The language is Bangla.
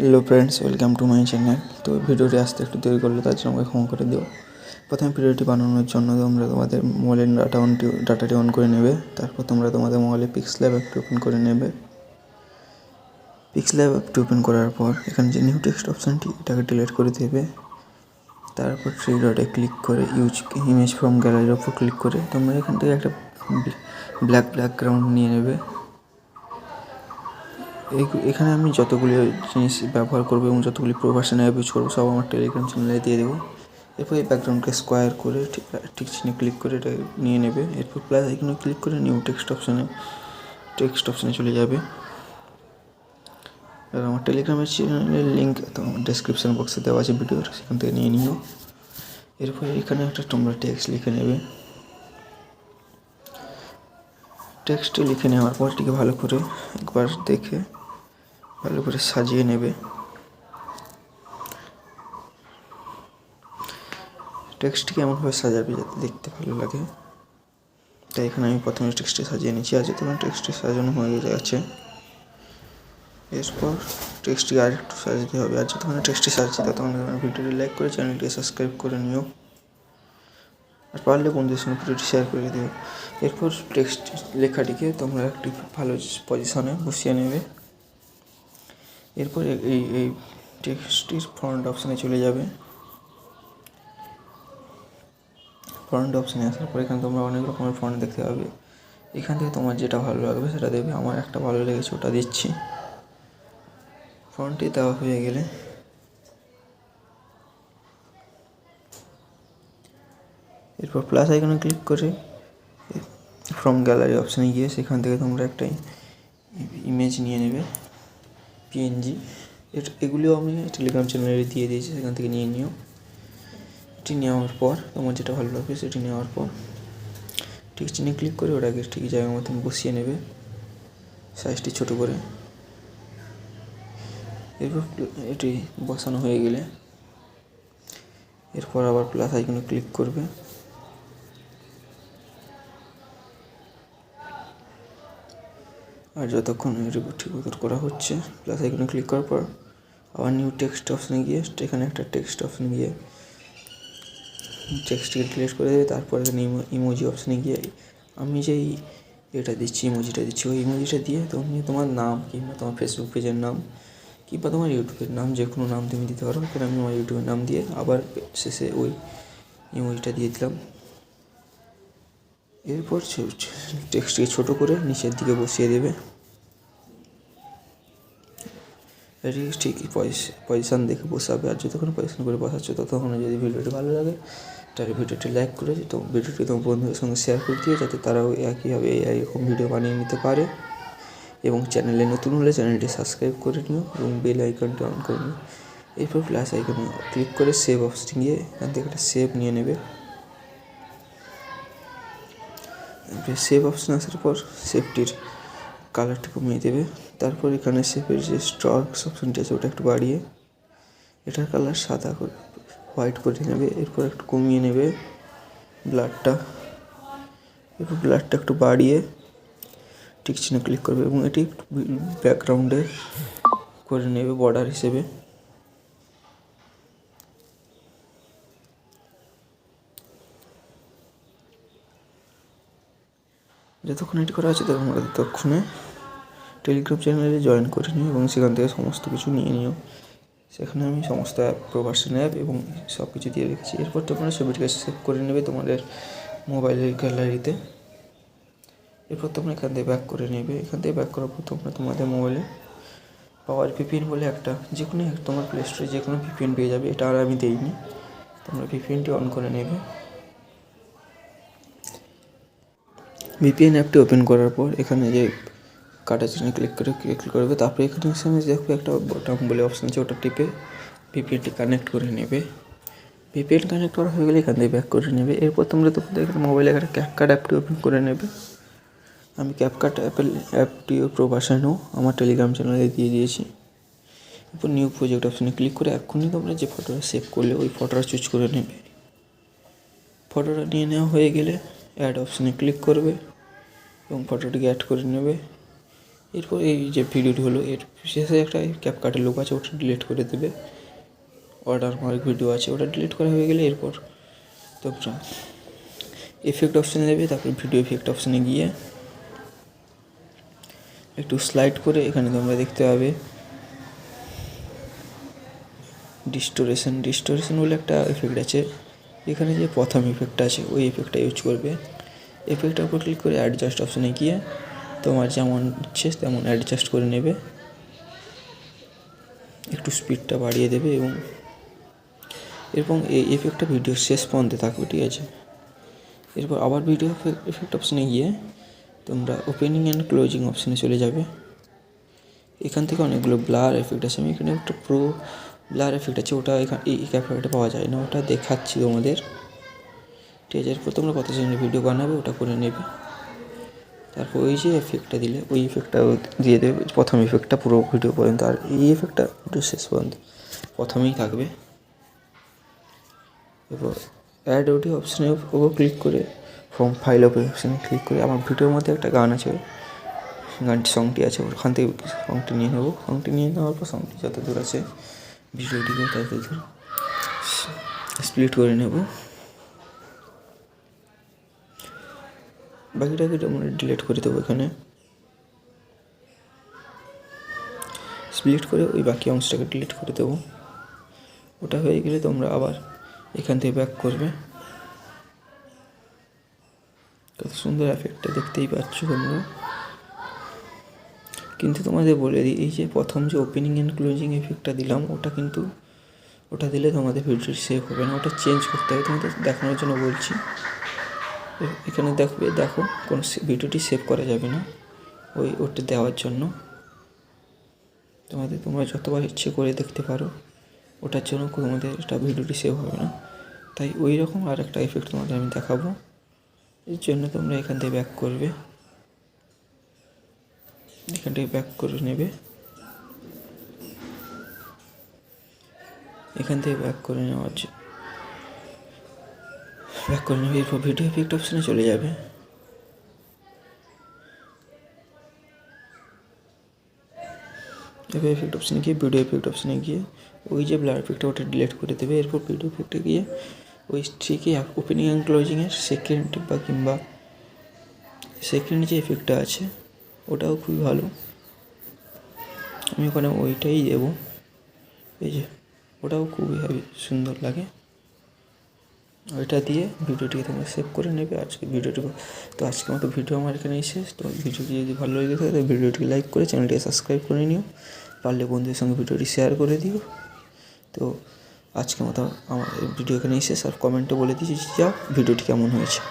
Hello friends, welcome to my channel. তো ভিডিওটি আসতে একটু দেরি করলো, তার জন্য আমাকে ক্ষমা করে দিও। প্রথমে ভিডিওটি বানানোর জন্য তোমরা তোমাদের মোবাইলের ডাটাটি অন করে নেবে। তারপর তোমরা তোমাদের মোবাইলে পিক্সেলল্যাব অ্যাপটি ওপেন করে নেবে। পিক্সেলল্যাব অ্যাপটি ওপেন করার পর এখানে যে নিউ টেক্সট অপশানটি, এটাকে ডিলিট করে দেবে। তারপর থ্রি ডটে ক্লিক করে ইউজ ইমেজ ফ্রম গ্যালারির ওপর ক্লিক করে তোমরা এখান থেকে একটা ব্ল্যাক ব্যাকগ্রাউন্ড নিয়ে নেবে। এখানে আমি যতগুলি জিনিস ব্যবহার করবো এবং যতগুলি প্রোভার্সন অ্যাপ ইউজ করবো সব আমার টেলিগ্রাম চ্যানেলে দিয়ে দেবো। এরপর এই ব্যাকগ্রাউন্ডকে স্কোয়ার করে ঠিক চিহ্নে ক্লিক করে এটা নিয়ে নেবে। এরপর প্লাস এখানে ক্লিক করে নিউ টেক্সট অপশানে চলে যাবে। আর আমার টেলিগ্রামের চ্যানেলের লিঙ্ক তোমার ডেসক্রিপশন বক্সে দেওয়া আছে ভিডিওর, সেখান থেকে নিয়ে নিও। এরপর এখানে একটা তোমরা টেক্সট লিখে নেবে। টেক্সটটি লিখে নেওয়ার পর এটিকে ভালো করে একবার দেখে ভালো করে সাজিয়ে নেবে। টেক্সটটিকে এমনভাবে সাজাবে যাতে দেখতে ভালো লাগে। তাই এখানে আমি প্রথমে টেক্সটটি সাজিয়ে নিচ্ছি। আর যতক্ষণ টেক্সটটি সাজানো হয়ে গেছে, এরপর টেক্সটটি আর একটু সাজাতে হবে। আর যতক্ষণ টেক্সটটি সাজছে ততক্ষণ ভিডিওটি লাইক করে চ্যানেলটি সাবস্ক্রাইব করে নিও। আর পারলে বন্ধুদের সঙ্গে ভিডিওটি শেয়ার করে দিও। এরপর টেক্সট লেখাটিকে তোমরা একটি ভালো পজিশনে বসিয়ে নেবে। এরপর এই টেক্সটটির ফন্ট অপশানে চলে যাবে। ফন্ট অপশানে আসার পর এখানে তোমরা অনেক রকমের ফন্ট দেখতে পাবে। এখান থেকে তোমার যেটা ভালো লাগবে সেটা দেবে। আমার একটা ভালো লেগেছে, ওটা দিচ্ছি। ফন্টটি দেওয়া হয়ে গেলে এরপর প্লাস আইকনে ক্লিক করে ফ্রম গ্যালারি অপশানে গিয়ে সেখান থেকে তোমরা একটা ইমেজ নিয়ে নেবে, পিএনজি। এগুলিও আমি টেলিগ্রাম চ্যানেলে দিয়ে দিয়েছি, সেখান থেকে নিয়ে নিও। এটি নেওয়ার পর তোমার যেটা ভালো লাগবে সেটি নেওয়ার পর ঠিক চিহ্নে ক্লিক করে ওটাকে ঠিক জায়গার মতন বসিয়ে নেবে, সাইজটি ছোটো করে। এরপর এটি বসানো হয়ে গেলে এরপর আবার প্লাস আইকনে ক্লিক করবে। আর যতক্ষণ এটি ঠিক মতো করা হচ্ছে, প্লাস আইকনে ক্লিক করার পর আবার নিউ টেক্সট অপশানে গিয়ে এখানে একটা টেক্সট অপশানে গিয়ে টেক্সটটিকে ডিলিট করে দেবে। তারপর এখানে ইমোজি অপশানে গিয়ে আমি যেই এটা দিচ্ছি, ইমোজিটা দিচ্ছি, ওই ইমোজিটা দিয়ে তুমি তোমার নাম কিংবা তোমার ফেসবুক পেজের নাম কিংবা তোমার ইউটিউবের নাম, যে কোনো নাম তুমি দিতে পারো। এখানে আমি আমার ইউটিউবের নাম দিয়ে আবার শেষে ওই ইমোজিটা দিয়ে দিলাম। এরপর টেক্সটটিকে ছোটো করে নিচের দিকে বসিয়ে দেবে। এটি ঠিক পজিশান দেখে বসাবে। আর যতক্ষণ পজিশান করে বসাচ্ছ ততক্ষণ যদি ভিডিওটি ভালো লাগে তাহলে ভিডিওটি লাইক করে তো ভিডিওটি তোমার বন্ধুদের সঙ্গে শেয়ার করে দিও, যাতে তারাও একইভাবে এরকম ভিডিও বানিয়ে নিতে পারে। এবং চ্যানেলে নতুন হলে চ্যানেলটি সাবস্ক্রাইব করে নিও এবং বেল আইকনটি অন করে নিও। এরপর প্লাস আইকনে ক্লিক করে সেভ অপশানে গিয়ে এখান থেকে একটা সেভ নিয়ে নেবে। সেভ অপশান আসার পর সেভটির কালারটা কমিয়ে দেবে। তারপর এখানে সেভের যে স্ট্রোকস অপশানটি আছে ওটা একটু বাড়িয়ে এটার কালার সাদা করে হোয়াইট করে নেবে। এরপর একটু কমিয়ে নেবে ব্লাডটা। এরপর ব্লাডটা একটু বাড়িয়ে ঠিক চিহ্নে ক্লিক করবে এবং এটি একটু ব্যাকগ্রাউন্ডে করে নেবে বর্ডার হিসেবে। যতক্ষণ এটি করা আছে ততক্ষণে টেলিগ্রাম চ্যানেলে জয়েন করে নিও এবং সেখান থেকে সমস্ত কিছু নিয়ে নিও। সেখানে আমি সমস্ত অ্যাপ, প্রোভার্সন অ্যাপ এবং সব কিছু দিয়ে রেখেছি। এরপর তোমরা ছবিটিকে সেভ করে নেবে তোমাদের মোবাইলের গ্যালারিতে। এরপর তোমরা এখান থেকে ব্যাক করে নেবে। এখান থেকে ব্যাক করার পর তোমরা তোমাদের মোবাইলে পাওয়ার ভিপিএন বলে একটা যে কোনো তোমার প্লে স্টোরে যে কোনো ভিপিএন পেয়ে যাবে। এটা আর আমি দিইনি, তোমরা ভিপিএনটি অন করে নেবে। ভিপিএন অ্যাপটি ওপেন করার পর এখানে যে কাটা চিহ্নে ক্লিক করবে। তারপরে এখানে দেখবে একটা বটম বলে অপশান আছে, ওটা টিপে ভিপিএনটি কানেক্ট করে নেবে। ভিপিএন কানেক্ট করা হয়ে গেলে এখান থেকে ব্যাক করে নেবে। এরপর তোমরা এখানে মোবাইলে একটা ক্যাপকাট অ্যাপটি ওপেন করে নেবে। আমি ক্যাপকাট অ্যাপটিও প্রোভার্সনও আমার টেলিগ্রাম চ্যানেলে দিয়ে দিয়েছি। এরপর নিউ প্রজেক্ট অপশানে ক্লিক করে এক্ষুনি তোমরা যে ফটোটা সেভ করলে ওই ফটোটা চুজ করে নেবে। ফটোটা নিয়ে নেওয়া হয়ে গেলে অ্যাড অপশানে ক্লিক করবে এবং ফটোটিকে অ্যাড করে নেবে। এরপর এই যে ভিডিওটি হলো এর শেষে একটা ক্যাপকাটের লোক আছে, ওটা ডিলিট করে দেবে। ওয়াটারমার্ক ভিডিও আছে, ওটা ডিলিট করা হয়ে গেলে এরপর তোমরা এফেক্ট অপশানে যাবে, তারপর ভিডিও এফেক্ট অপশানে গিয়ে একটু স্লাইড করে এখানে তোমরা দেখতে পাবে ডিস্টোরেশন বলে একটা এফেক্ট আছে। এখানে যে প্রথম এফেক্টটা আছে ওই এফেক্টটা ইউজ করবে। এফেক্টটার উপর ক্লিক করে অ্যাডজাস্ট অপশানে গিয়ে তোমার যেমন ইচ্ছে তেমন অ্যাডজাস্ট করে নেবে, একটু স্পিডটা বাড়িয়ে দেবে এবং এই এফেক্টটা ভিডিওর শেষ পর্যন্ত থাকবে, ঠিক আছে। এরপর আবার ভিডিও এফেক্ট অপশানে গিয়ে তোমরা ওপেনিং অ্যান্ড ক্লোজিং অপশানে চলে যাবে। এখান থেকে অনেকগুলো ব্লার এফেক্ট আছে, আমি এখানে একটা প্রো ব্লার এফেক্ট আছে, ওটা এখানে এই ক্যাপকাটে পাওয়া যায় না, ওটা দেখাচ্ছি তোমাদের, ঠিক আছে। এরপর তোমরা কত সেকেন্ডের ভিডিও বানাবে ওটা করে নেবে। তারপর ওই যে এফেক্টটা দিলে ওই এফেক্টটা দিয়ে দেবে, প্রথম এফেক্টটা পুরো ভিডিও পর্যন্ত, আর এই এফেক্টটা ভিডিও শেষ পর্যন্ত প্রথমেই থাকবে। এরপর অ্যাড অডিও অপশানে ওপর ক্লিক করে ফ্রম ফাইল অপশানে ক্লিক করে আমার ভিডিওর মধ্যে একটা গান আছে, সংটি আছে, ওখান থেকে সংটি নিয়ে নেবো। সংটি নিয়ে নেওয়ার পর সংটি যত দূর আছে ভিডিওটিকে তত দূর স্প্লিট করে নেব। বাকিটাকে আমরা ডিলিট করে দেবো, এখানে স্প্লিট করে ওই বাকি অংশটাকে ডিলিট করে দেবো। ওটা হয়ে গেলে তোমরা আবার এখান থেকে ব্যাক করবে। কত সুন্দর এফেক্টটা দেখতেই পাচ্ছ তোমরা। কিন্তু তোমাদের বলে দিই, এই যে প্রথম যে ওপেনিং অ্যান্ড ক্লোজিং এফেক্টটা দিলাম ওটা দিলে তোমাদের ভিডিওটি সেভ হবে না, ওটা চেঞ্জ করতে হবে। তোমাদের দেখানোর জন্য বলছি, এখানে দেখো কোনো ভিডিওটি সেভ করা যাবে না ওটা দেওয়ার জন্য। তোমরা যতবার ইচ্ছে করে দেখতে পারো, ওটার জন্য তোমাদের এটা ভিডিওটি সেভ হবে না। তাই ওই রকম আর একটা এফেক্ট তোমাদের আমি দেখাবো, এর জন্য তোমরা এখান থেকে ব্যাক করবে, এখান থেকে ব্যাক করে নেবে, এখান থেকে ব্যাক করে নেবে। এরপর ভিডিও এফেক্ট অপশানে চলে যাবে। এবার এফেক্ট অপশানে গিয়ে ভিডিও এফেক্ট অপশানে গিয়ে ওই যে ব্লার এফেক্টটা ওটা ডিলিট করে দেবে। এরপর ভিডিও এফেক্টে গিয়ে ওই ঠিকই ওপেনিং অ্যান্ড ক্লোজিংয়ের সেকেন্ড যে এফেক্টটা আছে ওটাও খুবই ভালো, আমি ওখানে ওইটাই দেবো। এই যে ওটাও খুবই সুন্দর লাগে, ওইটা দিয়ে ভিডিওটিকে তোমরা সেভ করে নেবে। আজকের মতো ভিডিও আমার এখানেই শেষ। তো ভিডিওটি যদি ভালো লেগে থাকে তো ভিডিওটিকে লাইক করে চ্যানেলটিকে সাবস্ক্রাইব করে নিও, পারলে বন্ধুদের সঙ্গে ভিডিওটি শেয়ার করে দিও। তো আজকের মতো আমার ভিডিও এখানেই শেষ, আর কমেন্টে বলে দিচ্ছি যা ভিডিওটি কেমন হয়েছে।